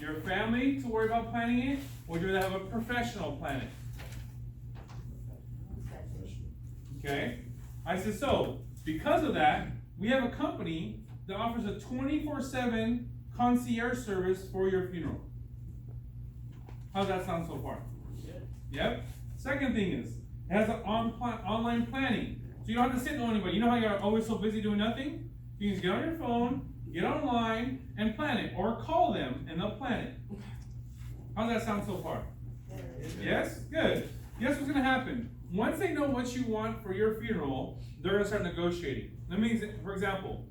your family to worry about planning it, or would you rather have a professional plan it? Okay? I said, so, because of that, we have a company that offers a 24/7 concierge service for your funeral. How's that sound so far? Yep. Second thing is, it has an online planning. So you don't have to sit and know anybody. You know how you're always so busy doing nothing? You can just get on your phone, get online, and plan it. Or call them, and they'll plan it. How's that sound so far? Yes? Good. Guess what's going to happen? Once they know what you want for your funeral, they're going to start negotiating. That means, for example,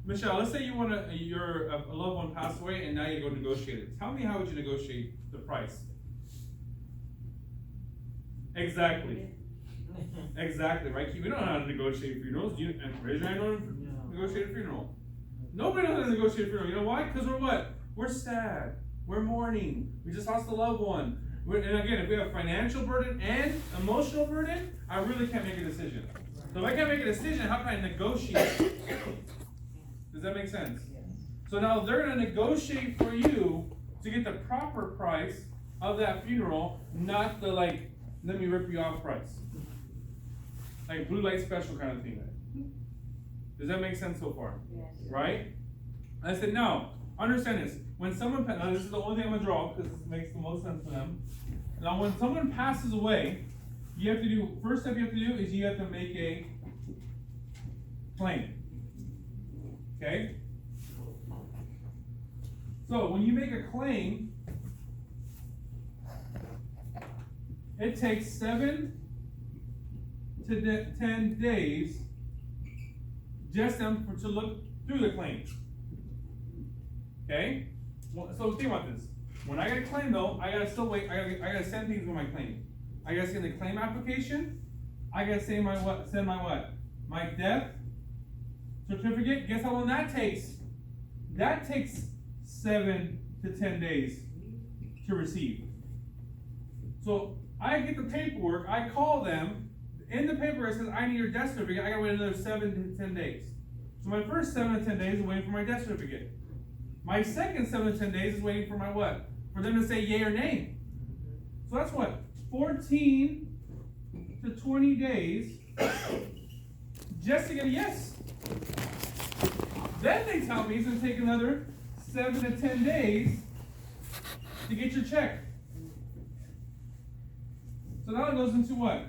Michelle, let's say you want your a loved one passed away, and now you go negotiate it. Tell me, how would you negotiate the price? Exactly. Exactly, right? We don't know how to negotiate funerals. Raise your hand on negotiate a funeral. Nobody knows how to negotiate a funeral. You know why? Because we're what? We're sad. We're mourning. We just lost a loved one. And again, if we have financial burden and emotional burden, I really can't make a decision. So if I can't make a decision, how can I negotiate? Does that make sense? So now they're going to negotiate for you to get the proper price of that funeral, not the like, let me rip you off price. Like blue light special kind of thing. Does that make sense so far? Yes. Right? I said, now, understand this. When someone, now this is the only thing I'm going to draw because this makes the most sense to them. Now, when someone passes away, you have to do, first step you have to do is you have to make a claim. Okay? So, when you make a claim, it takes 7 to 10 days just to look through the claim. Okay? So think about this. When I get a claim though, I gotta still wait. I gotta send things with my claim. I gotta send the claim application. I gotta send my what? My death certificate. Guess how long that takes? That takes 7 to 10 days to receive. So I get the paperwork. I call them. In the paperwork it says I need your death certificate. I gotta wait another 7 to 10 days. So my first 7 to 10 days is waiting for my death certificate. My second 7 to 10 days is waiting for my what? For them to say yay or nay. So that's what? 14 to 20 days just to get a yes. Then they tell me it's going to take another 7 to 10 days to get your check. So now it goes into what?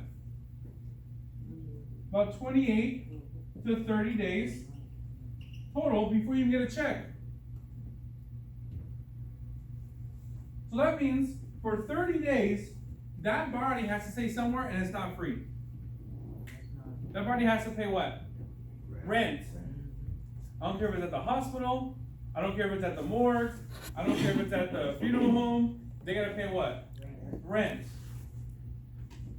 About 28 to 30 days total before you can get a check. So that means for 30 days, that body has to stay somewhere and it's not free. That body has to pay what? Rent. I don't care if it's at the hospital. I don't care if it's at the morgue. I don't care if it's at the funeral home. They gotta pay what? Rent.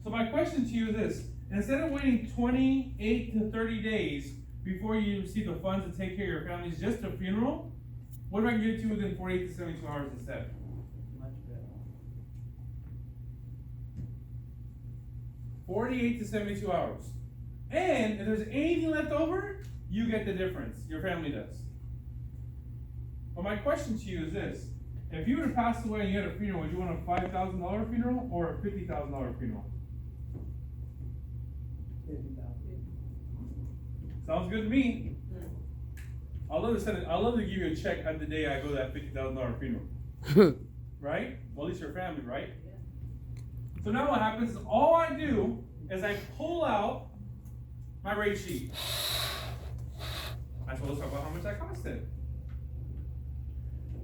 So my question to you is this. Instead of waiting 28 to 30 days before you receive the funds to take care of your family's just a funeral, what if I can get to you within 48 to 72 hours instead? 48 to 72 hours. And if there's anything left over, you get the difference. Your family does. But my question to you is this. If you were to pass away and you had a funeral, would you want a $5,000 funeral or a $50,000 funeral? Sounds good to me. I'll love to give you a check at the day I go to that $50,000 funeral. Right? Well, at least your family, right? So now what happens is all I do is I pull out my rate sheet. I told us about how much that costed.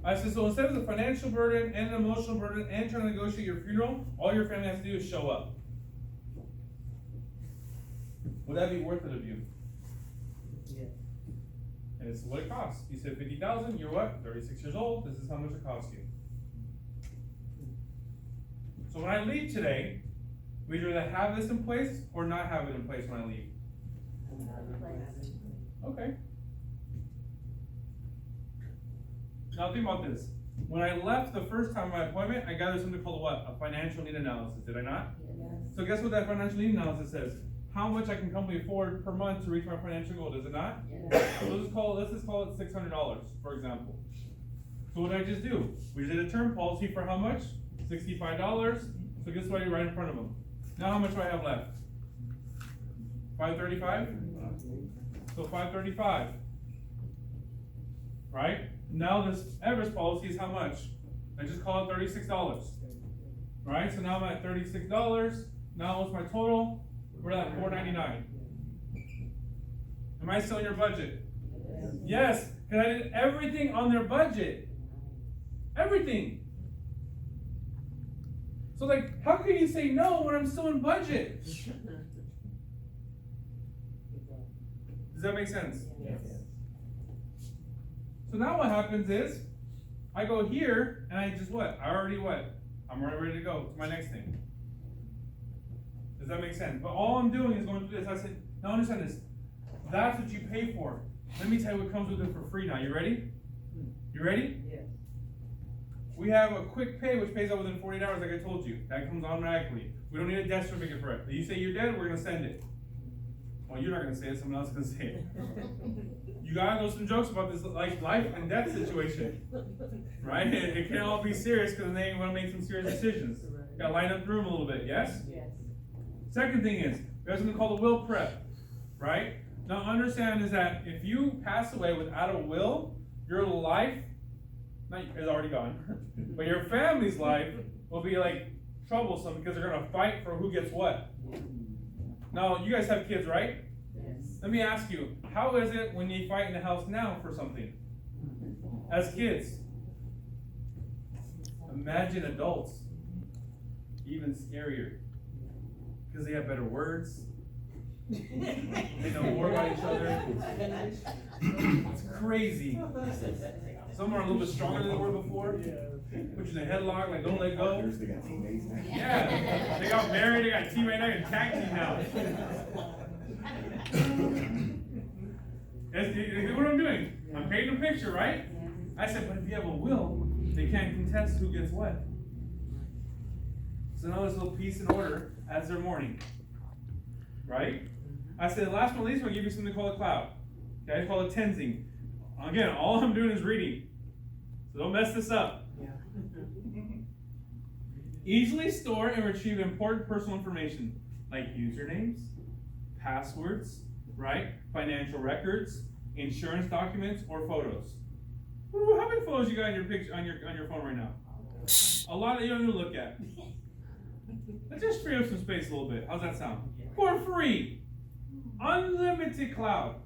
I said, so instead of the financial burden and the emotional burden and trying to negotiate your funeral, all your family has to do is show up. Would that be worth it of you? Yeah. And it's what it costs. You said $50,000, you're what? 36 years old, this is how much it costs you. So when I leave today, would you rather have this in place or not have it in place when I leave? Okay. Now think about this. When I left the first time my appointment, I gathered something called what? A financial need analysis, did I not? Yes. So guess what that financial need analysis says? How much I can comfortably afford per month to reach my financial goal, does it not? Yes. So let's just call it $600, for example. So what did I just do? We did a term policy for how much? $65. So guess what I right in front of them? Now how much do I have left? $535? So $535. Right? Now this Everest policy is how much? I just call it $36. Right? So now I'm at $36. Now what's my total? We're at $499. Am I still in your budget? Yes, because I did everything on their budget. Everything. So like, how can you say no when I'm still in budget? Does that make sense? Yes. So now what happens is, I go here, and I just what? I'm already ready to go to my next thing. Does that make sense? But all I'm doing is going through this. I said, now understand this. That's what you pay for. Let me tell you what comes with it for free now. You ready? You ready? Yes. We have a quick pay which pays out within 48 hours, like I told you. That comes automatically. We don't need a death certificate for it. You say you're dead, we're going to send it. Well, you're not going to say it, someone else is going to say it. You gotta know some jokes about this like life and death situation. Right? It can't all be serious because then they want to make some serious decisions. You gotta line up the room a little bit, yes? Yes. Second thing is, there's something called a will prep. Right? Now understand is that if you pass away without a will, your life is already gone. But your family's life will be like troublesome because they're gonna fight for who gets what. Now you guys have kids, right? Yes. Let me ask you, how is it when you fight in the house now for something? As kids. Imagine adults. Even scarier. Because they have better words. They know more about each other. It's crazy. Some are a little bit stronger than they were before. Put you in a headlock, like don't let go. They got teammates now. Yeah. They got married, they got a teammate, they got a tag team now. That's what I'm doing. I'm painting a picture, right? I said, but if you have a will, they can't contest who gets what. So now there's a little peace and order as they're mourning. Right? I said, the last one, at least, I'll give you something called a cloud. Okay, it's called a tenzing. Again, all I'm doing is reading. So don't mess this up. Easily store and retrieve important personal information like usernames, passwords, right? Financial records, insurance documents, or photos. Ooh, how many photos you got in your picture on your phone right now? A lot that you don't even look at. Let's just free up some space a little bit. How's that sound? For free. Unlimited cloud.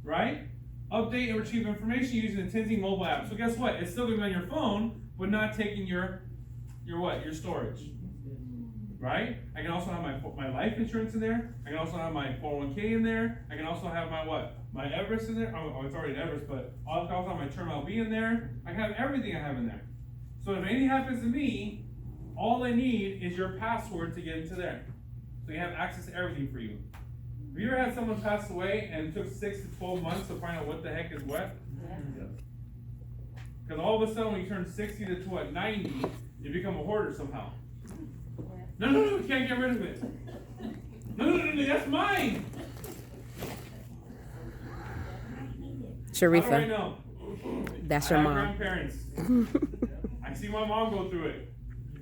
Right? Update and retrieve information using the Tenzing mobile app. So guess what? It's still going to be on your phone, but not taking your what? Your storage. Right? I can also have my life insurance in there. I can also have my 401k in there. I can also have my what? My Everest in there. Oh, it's already an Everest, but I'll also have my Term LB in there. I can have everything I have in there. So if anything happens to me, all I need is your password to get into there. So you have access to everything for you. Have you ever had someone pass away and it took 6 to 12 months to find out what the heck is what? Because all of a sudden when you turn 60 to what, 90, you become a hoarder somehow. No, you can't get rid of it. No, that's mine. Sharifa. How do I know? That's I your have mom. grandparents. I see my mom go through it.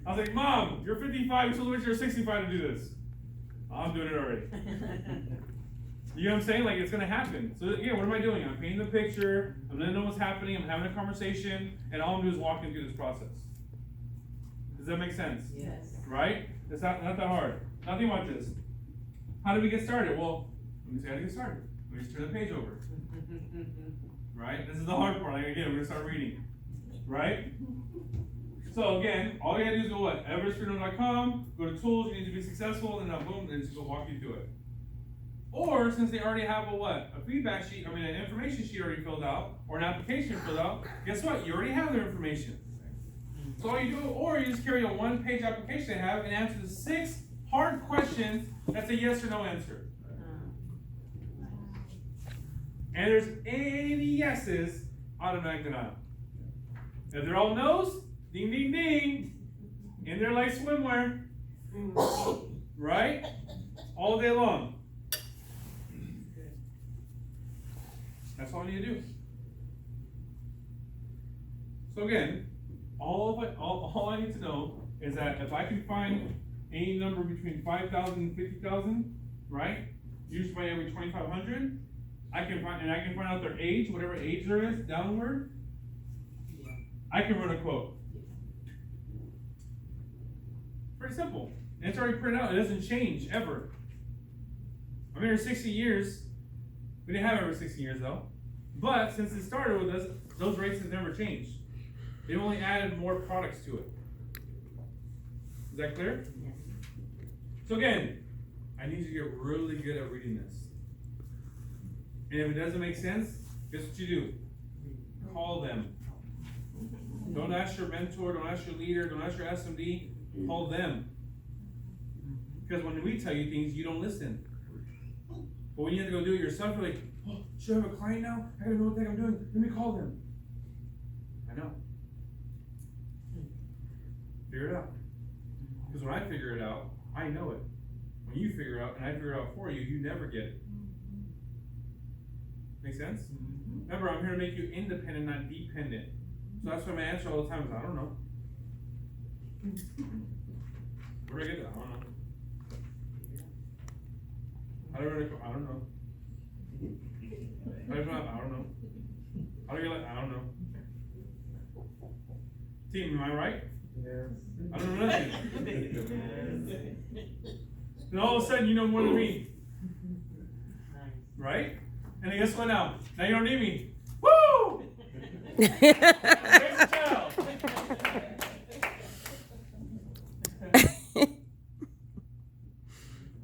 I was like, Mom, you're 55, so you're 65 to do this. I'm doing it already. You know what I'm saying? Like, it's going to happen. So, yeah, what am I doing? I'm painting the picture. I'm letting know what's happening. I'm having a conversation. And all I'm doing is walking through this process. Does that make sense? Yes. Right? It's not that hard. Now think about this. How do we get started? Well, let me see how to get started. Let me just turn the page over. Right? This is the hard part. Like, again, we're going to start reading. Right? So again, all you gotta do is go what? EverestFreedom.com, go to tools, you need to be successful, and then boom, and just go walk you through it. Or since they already have a feedback sheet, an information sheet already filled out, or an application filled out, guess what? You already have their information. So all you do, or you just carry a one-page application they have and answer the 6 hard questions that's a yes or no answer. And there's any yeses, automatic denial. If they're all no's, ding, ding, ding. In there like swimwear. Right? All day long. That's all you need to do. So again, all I need to know is that if I can find any number between 5,000 and 50,000, right? Used by every 2,500, I can find out their age, whatever age there is, downward. I can run a quote. Pretty simple. And it's already printed out. It doesn't change ever. I'm here 60 years. We didn't have it over 60 years though. But since it started with us, those rates have never changed. They've only added more products to it. Is that clear? Yes. So again, I need you to get really good at reading this. And if it doesn't make sense, guess what you do? Call them. Don't ask your mentor, don't ask your leader, don't ask your SMD, call them. Because when we tell you things, you don't listen. But when you have to go do it yourself, you're like, oh, should I have a client now? I gotta know what the heck I'm doing. Let me call them. I know. Figure it out. Because when I figure it out, I know it. When you figure it out and I figure it out for you, you never get it. Make sense? Remember, I'm here to make you independent, not dependent. So that's why my answer all the time is, I don't know. Where do I get that? I don't know. How do I really, I don't know. How do I don't know. How do you like, I don't know. Team, am I right? Yes. I don't know nothing. And all of a sudden, you know more than me. Right? And then guess what now? Now you don't need me. Woo! Raise the child.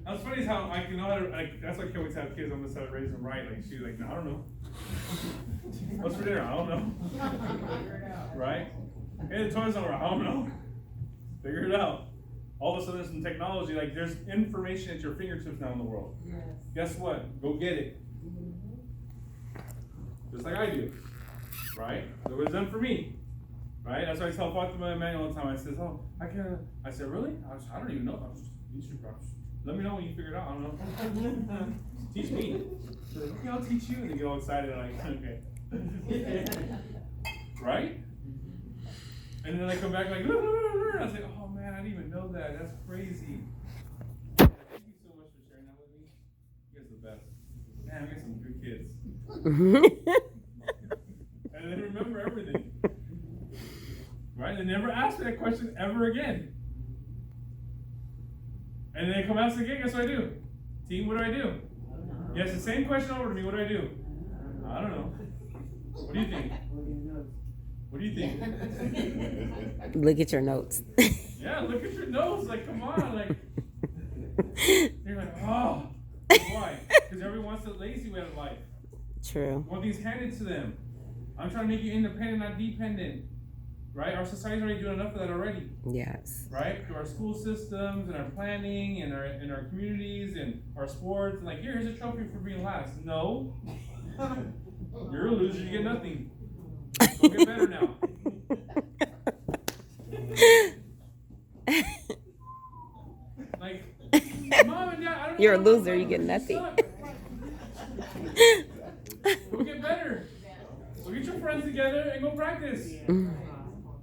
What's funny is how I can know how to, like, that's why I can't wait to have kids. I'm gonna start raising them right. Like, she's like, no, I don't know. What's for dinner? I don't know. Right? Hey, the toys over. I don't know. Figure it out. All of a sudden, there's some technology. Like, there's information at your fingertips now in the world. Yes. Guess what? Go get it. Just like I do. Right? So it was done for me. Right? That's why I tell Fatima and Emmanuel all the time. I says, oh, I can't. I said, really? I don't even know. You should probably. Let me know when you figure it out. I don't know. Teach me. So, okay, I'll teach you. And they get all excited. Like, okay. Right? And then I come back like, I was like, oh man, I didn't even know that. That's crazy. Thank you so much for sharing that with me. You guys are the best. Man, I got some good kids. And they remember everything. Right? They never ask me that question ever again. And then they come ask again, guess what I do? Team, what do I do? Yes, the same question over to me, what do I do? I don't know. What do you think? What do you think? Look at your notes. Yeah, look at your notes. Like, come on. Like, they're like, oh. Why? Because everyone wants the lazy way of life. True. Want things handed to them. I'm trying to make you independent, not dependent. Right? Our society's already doing enough of that already. Yes. Right? Through our school systems and our planning and our communities and our sports. And like, here's a trophy for being last. No. You're a loser. You get nothing. Go get better now. Like, Mom and Dad, I don't know. You're a loser, you get nothing. Go get better. Go get your friends together and go practice.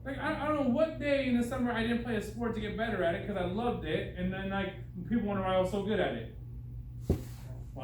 Like, I don't know what day in the summer I didn't play a sport to get better at it because I loved it. And then, like, people wonder why I was so good at it.